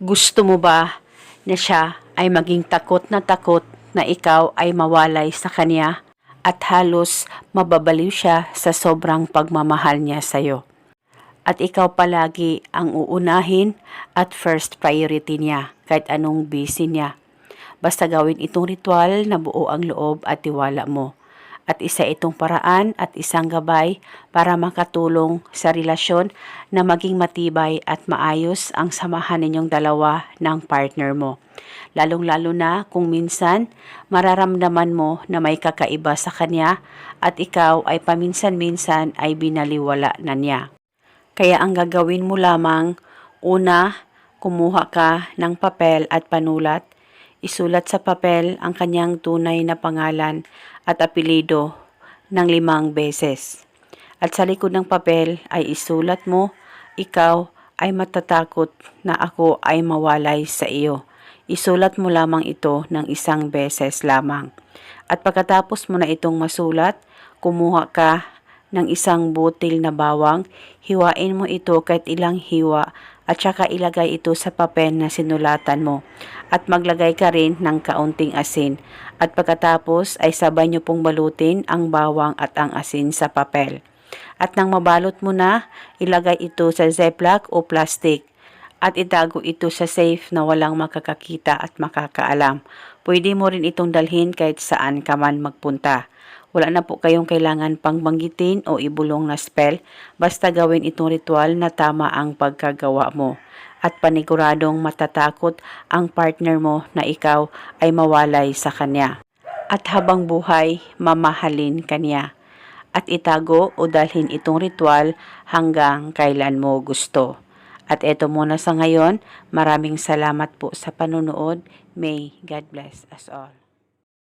Gusto mo ba na siya ay maging takot na ikaw ay mawalay sa kanya at halos mababaliw siya sa sobrang pagmamahal niya sa iyo? At ikaw palagi ang uunahin at first priority niya kahit anong busy niya. Basta gawin itong ritual na buo ang loob at tiwala mo. At isa itong paraan at isang gabay para makatulong sa relasyon na maging matibay at maayos ang samahan ninyong dalawa ng partner mo. Lalong-lalo na kung minsan mararamdaman mo na may kakaiba sa kanya at ikaw ay paminsan-minsan ay binaliwala na niya. Kaya ang gagawin mo lamang, una, kumuha ka ng papel at panulat. Isulat sa papel ang kanyang tunay na pangalan at apelido ng 5 beses. At sa likod ng papel ay isulat mo, ikaw ay matatakot na ako ay mawalay sa iyo. Isulat mo lamang ito ng 1 beses lamang. At pagkatapos mo na itong masulat, kumuha ka ng 1 butil na bawang, hiwain mo ito kahit ilang hiwa at saka ilagay ito sa papel na sinulatan mo. At maglagay ka rin ng kaunting asin. At pagkatapos ay sabay nyo pong balutin ang bawang at ang asin sa papel. At nang mabalot mo na, ilagay ito sa ziplock o plastic. At itago ito sa safe na walang makakakita at makakaalam. Pwede mo rin itong dalhin kahit saan ka man magpunta. Wala na po kayong kailangan pang banggitin o ibulong na spell, basta gawin itong ritual na tama ang pagkagawa mo. At paniguradong matatakot ang partner mo na ikaw ay mawalay sa kanya. At habang buhay, mamahalin kanya. At itago o dalhin itong ritual hanggang kailan mo gusto. At eto muna sa ngayon, maraming salamat po sa panonood. May God bless us all.